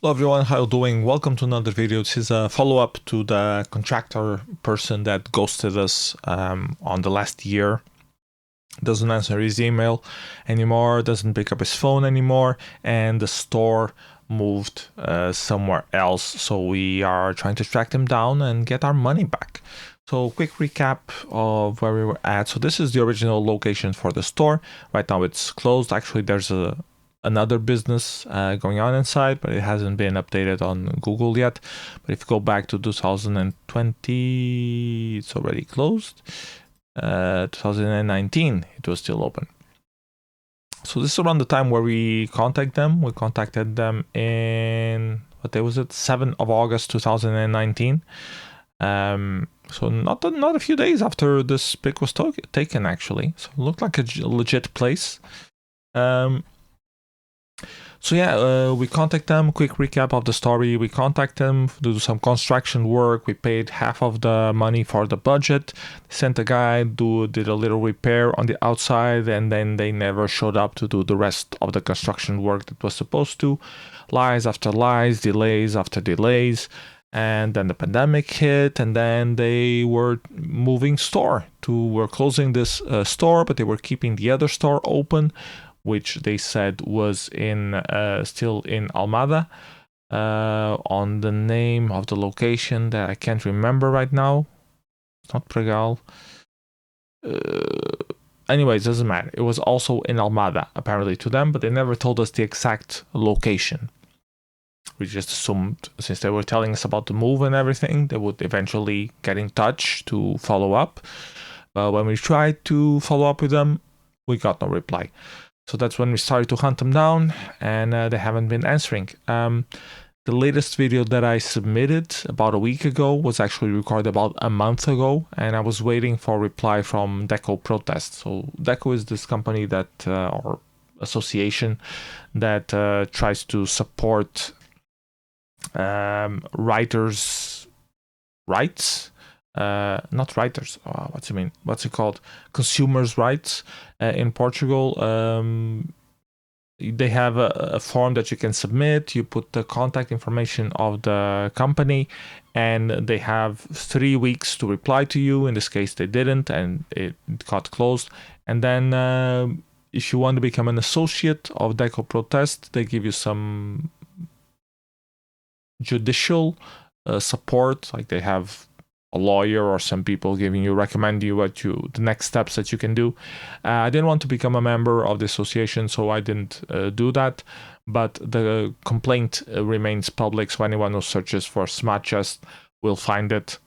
Hello everyone, how you doing? Welcome to another video. This is a follow-up to the contractor person that ghosted us on the last year. Doesn't answer his email anymore, doesn't pick up his phone anymore, and the store moved somewhere else. So we are trying to track them down and get our money back. So quick recap of where we were at. So this is the original location for the store. Right now it's closed. Actually, there's another business going on inside, but it hasn't been updated on Google yet. But if you go back to 2020, it's already closed. 2019, it was still open. So this is around the time where we contacted them. We contacted them in, what day was it? 7th of August 2019. So not a few days after this pic was taken, actually. So it looked like a legit place. So yeah, we contact them. Quick recap of the story. We contact them, do some construction work. We paid half of the money for the budget. Sent a guy, did a little repair on the outside, and then they never showed up to do the rest of the construction work that was supposed to. Lies after lies, delays after delays. And then the pandemic hit, and then they were were closing this store, but they were keeping the other store open, which they said was still in Almada, on the name of the location that I can't remember right now. It's not Pregal. Anyways, doesn't matter. It was also in Almada, apparently, to them, but they never told us the exact location. We just assumed, since they were telling us about the move and everything, they would eventually get in touch to follow up. But when we tried to follow up with them, we got no reply. So that's when we started to hunt them down, and they haven't been answering. The latest video that I submitted about a week ago was actually recorded about a month ago, and I was waiting for a reply from Deco Protest. So Deco is this company that, or association that tries to support writers' rights. Not writers, what's it called? Consumers' rights in Portugal. They have a form that you can submit. You put the contact information of the company, and they have 3 weeks to reply to you. In this case, they didn't, and it got closed. And then if you want to become an associate of Deco Protest, they give you some judicial support, like they have a lawyer or some people recommend you the next steps that you can do. I didn't want to become a member of the association, so I didn't do that. But the complaint remains public, so anyone who searches for smart-gest will find it.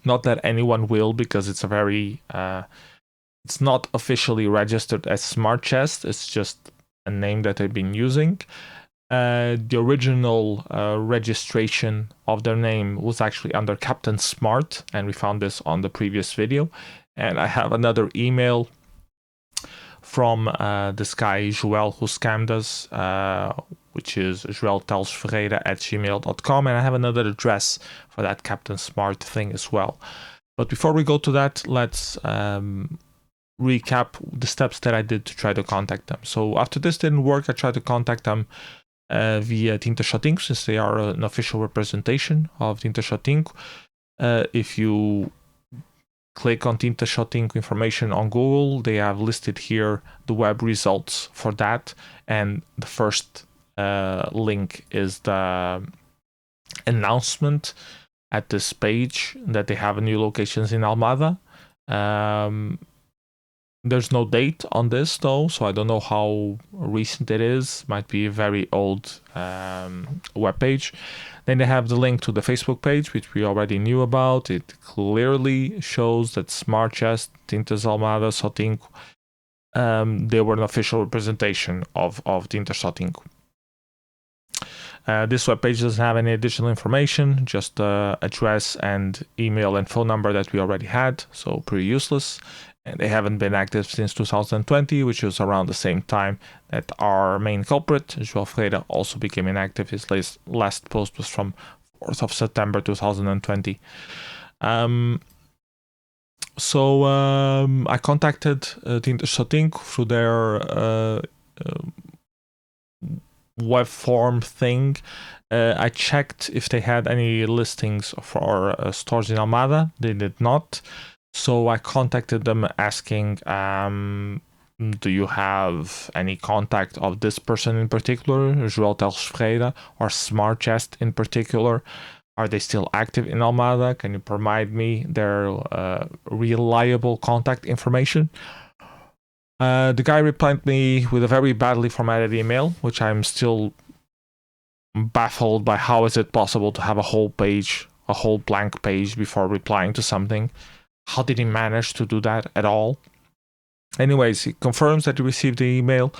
Not that anyone will, because it's it's not officially registered as smart-gest. It's just a name that I've been using. The original registration of their name was actually under Captain Smart, and we found this on the previous video. And I have another email from this guy Joel who scammed us, which is joeltelsferreira@gmail.com, and I have another address for that Captain Smart thing as well. But before we go to that, let's recap the steps that I did to try to contact them. So after this didn't work, I tried to contact them via Tinder sotinco, since they are an official representation of Tinder sotinco. If you click on Tinder sotinco information on Google, they have listed here the web results for that, and the first link is the announcement at this page that they have new locations in Almada. There's no date on this though, so I don't know how recent it is. Might be a very old web page. Then they have the link to the Facebook page, which we already knew about. It clearly shows that smart-gest, Tintas Almada, sotinco, they were an official representation of Tinder sotinco. This webpage doesn't have any additional information, just the address and email and phone number that we already had, so pretty useless. And they haven't been active since 2020, which was around the same time that our main culprit, João Ferreira, also became inactive. His last post was from 4th of September 2020. So I contacted Tinder sotinco through their web form thing. I checked if they had any listings for stores in Almada. They did not. So I contacted them asking, do you have any contact of this person in particular, João Teles Ferreira, or smart-gest in particular? Are they still active in Almada? Can you provide me their reliable contact information? The guy replied me with a very badly formatted email, which I'm still baffled by. How is it possible to have a whole page, a whole blank page before replying to something? How did he manage to do that at all? Anyways, he confirms that he received the email.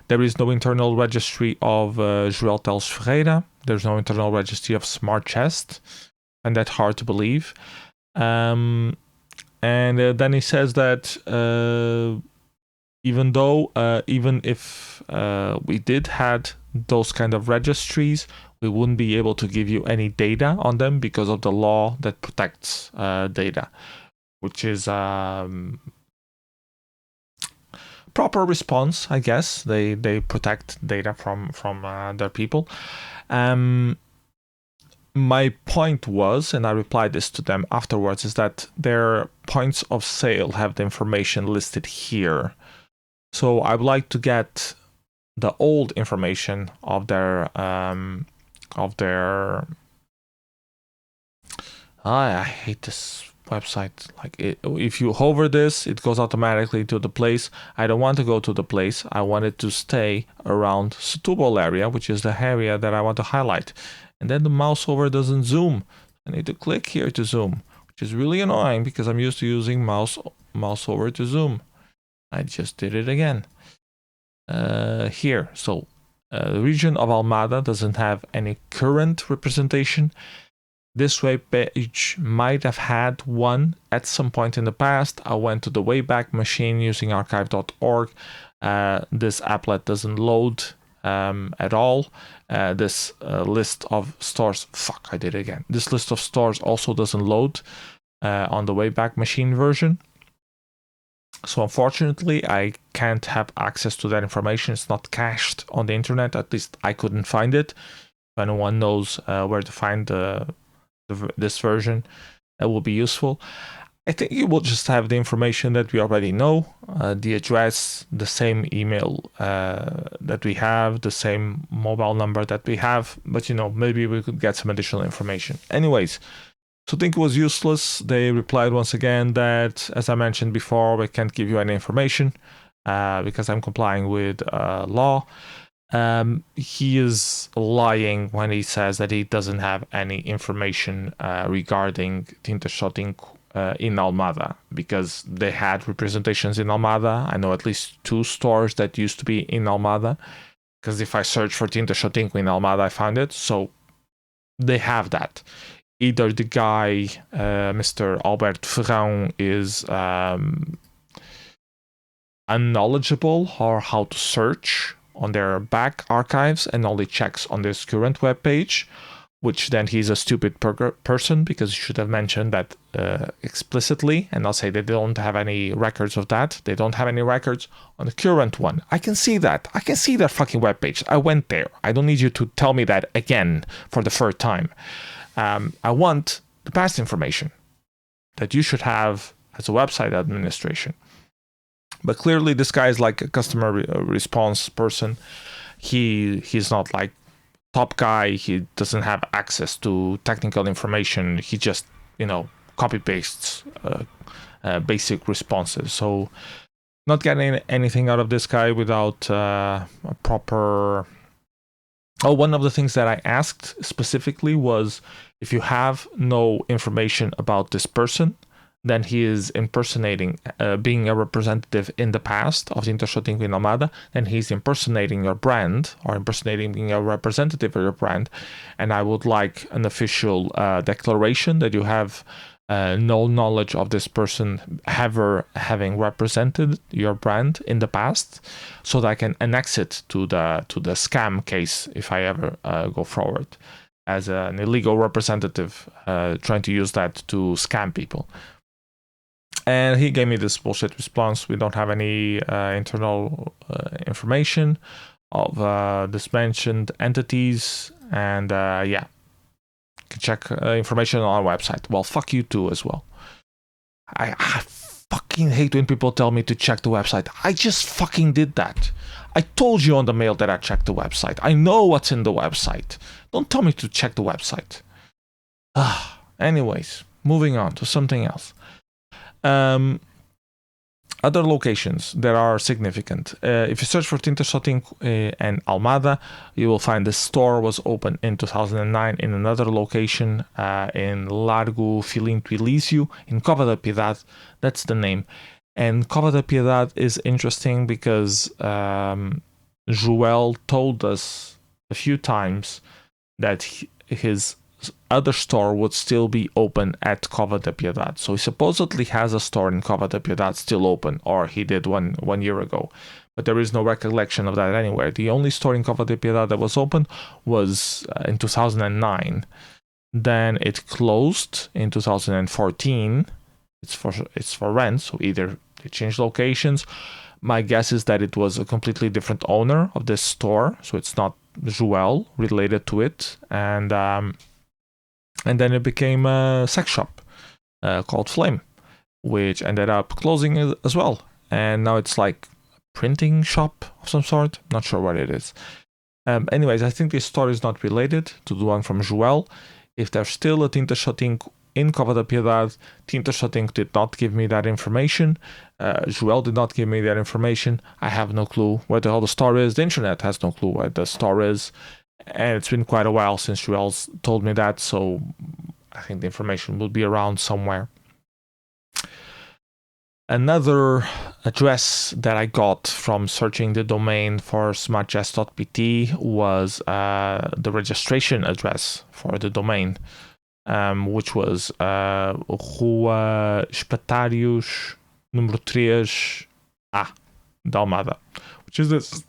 There is no internal registry of João Teles Ferreira. There's no internal registry of smart-gest, and that's hard to believe. And then he says that even if we did had those kind of registries, we wouldn't be able to give you any data on them because of the law that protects data, which is proper response, I guess. They protect data from their people. My point was, and I replied this to them afterwards, is that their points of sale have the information listed here. So I would like to get the old information of their I hate this website. Like, if you hover this, it goes automatically to the place. I don't want to go to the place. I want it to stay around Setúbal area, which is the area that I want to highlight. And then the mouse over doesn't zoom. I need to click here to zoom, which is really annoying because I'm used to using mouse over to zoom. I just did it again. Here, so the region of Almada doesn't have any current representation. This web page might have had one at some point in the past. I went to the Wayback Machine using archive.org. This applet doesn't load at all. This list of stores, I did it again. This list of stores also doesn't load on the Wayback Machine version. So unfortunately, I can't have access to that information. It's not cached on the internet. At least I couldn't find it. If anyone knows where to find this version, that will be useful. I think you will just have the information that we already know, the address, the same email that we have, the same mobile number that we have, but maybe we could get some additional information. Anyways, so I think it was useless. They replied once again that, as I mentioned before, we can't give you any information because I'm complying with law. He is lying when he says that he doesn't have any information regarding Tinta sotinco in Almada, because they had representations in Almada. I know at least 2 stores that used to be in Almada, because if I search for Tinta sotinco in Almada, I found it. So they have that. Either the guy, Mr. Alberto Ferrão, is unknowledgeable or how to search on their back archives and only checks on this current web page, which then he's a stupid person, because he should have mentioned that explicitly. And I'll say they don't have any records of that. They don't have any records on the current one. I can see that. I can see that fucking web page. I went there. I don't need you to tell me that again for the third time. I want the past information that you should have as a website administration. But clearly this guy is like a customer response person. He's not like top guy. He doesn't have access to technical information. He just, copy pastes basic responses. So not getting anything out of this guy without a proper... one of the things that I asked specifically was, if you have no information about this person, then he is impersonating, being a representative in the past of Tinta sotinco in Almada, then he's impersonating your brand, or impersonating being a representative of your brand. And I would like an official declaration that you have no knowledge of this person ever having represented your brand in the past, so that I can annex it to the scam case if I ever go forward as an illegal representative trying to use that to scam people. And he gave me this bullshit response. We don't have any internal information of this mentioned entities, and yeah, you can check information on our website. Well, fuck you too as well. I fucking hate when people tell me to check the website. I just fucking did that. I told you on the mail that I checked the website. I know what's in the website. Don't tell me to check the website. Anyways, moving on to something else. Other locations that are significant. If you search for Tinder Sotinco and Almada, you will find the store was opened in 2009 in another location in Largo Filinto Elísio in Cova da Piedade. That's the name. And Cova da Piedade is interesting because Joel told us a few times that his other store would still be open at Cova da Piedade. So he supposedly has a store in Cova da Piedade still open, or he did one year ago. But there is no recollection of that anywhere. The only store in Cova da Piedade that was open was in 2009. Then it closed in 2014. It's for rent, so either they changed locations. My guess is that it was a completely different owner of this store, so it's not Joel related to it. And then it became a sex shop called Flame, which ended up closing as well. And now it's like a printing shop of some sort. Not sure what it is. Anyways, I think this store is not related to the one from Joel. If there's still a Tinder Sotinco in Cova da Piedade, Tinder Sotinco did not give me that information. Joel did not give me that information. I have no clue where the hell the store is. The internet has no clue where the store is. And it's been quite a while since Joel's told me that, so I think the information will be around somewhere. Another address that I got from searching the domain for smart-gest.pt was the registration address for the domain, which was Rua Espatários número 3A da Almada, which is this.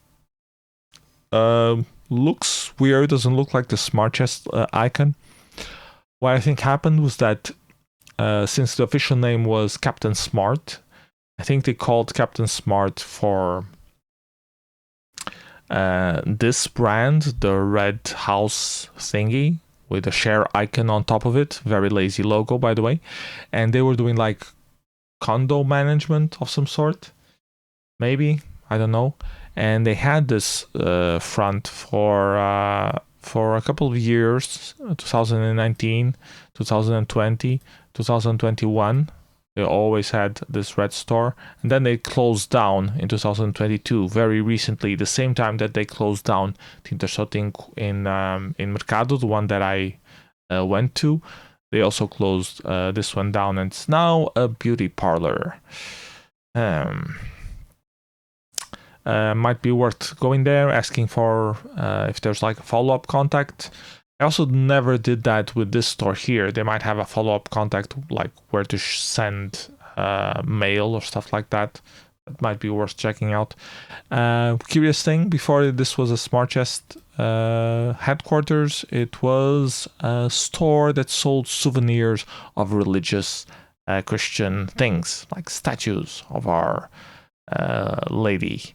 Looks weird, doesn't look like the smart-gest icon. What I think happened was that since the official name was Captain Smart, I think they called Captain Smart for this brand, the red house thingy with a share icon on top of it. Very lazy logo, by the way. And they were doing like condo management of some sort. Maybe, I don't know. And they had this front for a couple of years, 2019, 2020, 2021. They always had this red store, and then they closed down in 2022, very recently, the same time that they closed down Tinder Sotinco in Mercado, the one that I went to. They also closed this one down, and it's now a beauty parlor. Might be worth going there, asking for if there's like a follow-up contact. I also never did that with this store here. They might have a follow-up contact, like where to send mail or stuff like that. That might be worth checking out. Curious thing, before this was a smart-gest headquarters, it was a store that sold souvenirs of religious Christian things, like statues of Our Lady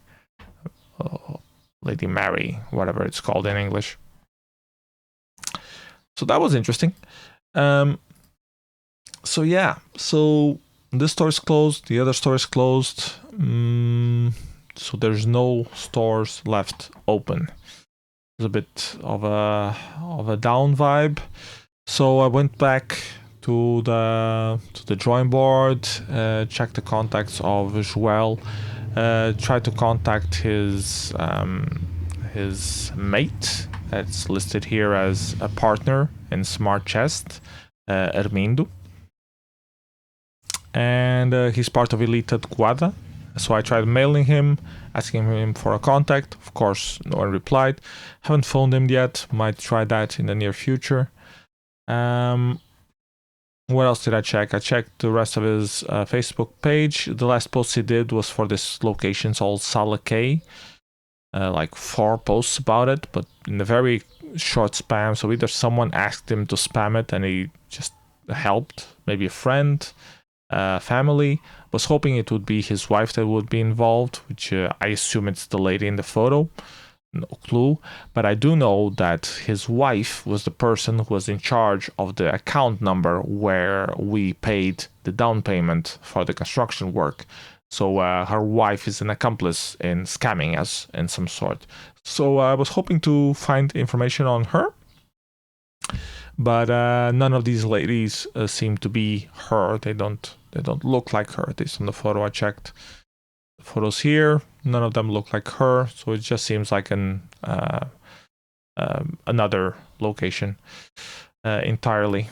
Mary, whatever it's called in English. So that was interesting. So this store is closed, the other store is closed. So there's no stores left open. It's a bit of a down vibe. So I went back to the drawing board, checked the contacts of Joel. Try to contact his mate that's listed here as a partner in smart-gest, Armindo, and he's part of Elite Adequada. So I tried mailing him, asking him for a contact. Of course, no one replied. Haven't phoned him yet. Might try that in the near future. What else did I check? I checked the rest of his Facebook page. The last post he did was for this location called Salakay. Like 4 posts about it, but in a very short spam. So either someone asked him to spam it and he just helped, maybe a friend, family. Was hoping it would be his wife that would be involved, which I assume it's the lady in the photo. no clue, but I do know that his wife was the person who was in charge of the account number where we paid the down payment for the construction work. So her wife is an accomplice in scamming us in some sort. So I was hoping to find information on her, but none of these ladies seem to be her. They don't look like her. At least on the photo I checked. The photos here, none of them look like her. So it just seems like another location entirely.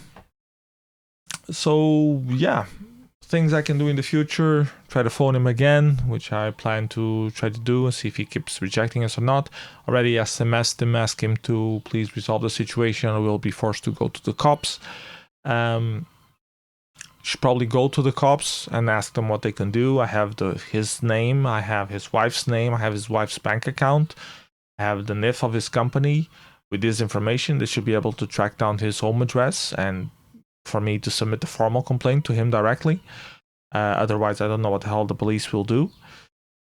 So yeah, things I can do in the future: try to phone him again, which I plan to try to do, and see if he keeps rejecting us or not. Already SMS'd him, asked him to please resolve the situation or we'll be forced to go to the cops. Should probably go to the cops and ask them what they can do. I have his name, I have his wife's name, I have his wife's bank account, I have the NIF of his company. With this information, they should be able to track down his home address and for me to submit the formal complaint to him directly. Otherwise, I don't know what the hell the police will do.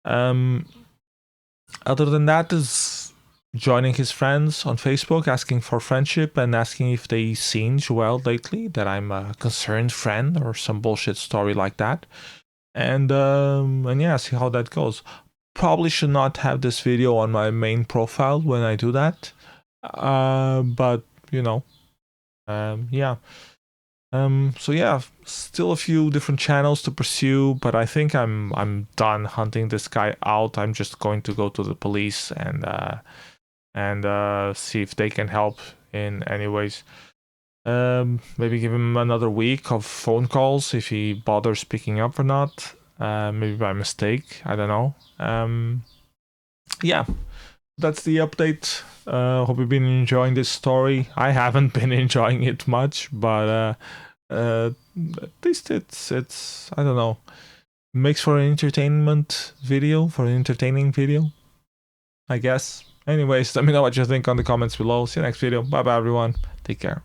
Other than that, is joining his friends on Facebook, asking for friendship and asking if they seen Joel lately, that I'm a concerned friend or some bullshit story like that. And yeah, see how that goes. Probably should not have this video on my main profile when I do that. But you know, yeah. So yeah, still a few different channels to pursue, but I think I'm done hunting this guy out. I'm just going to go to the police and see if they can help in any ways. Maybe give him another week of phone calls if he bothers picking up or not. Maybe by mistake. I don't know. Yeah, that's the update. Hope you've been enjoying this story. I haven't been enjoying it much, but at least it's I don't know, makes for an entertainment video, for an entertaining video, I guess. Anyways, let me know what you think on the comments below. See you next video. Bye bye everyone. Take care.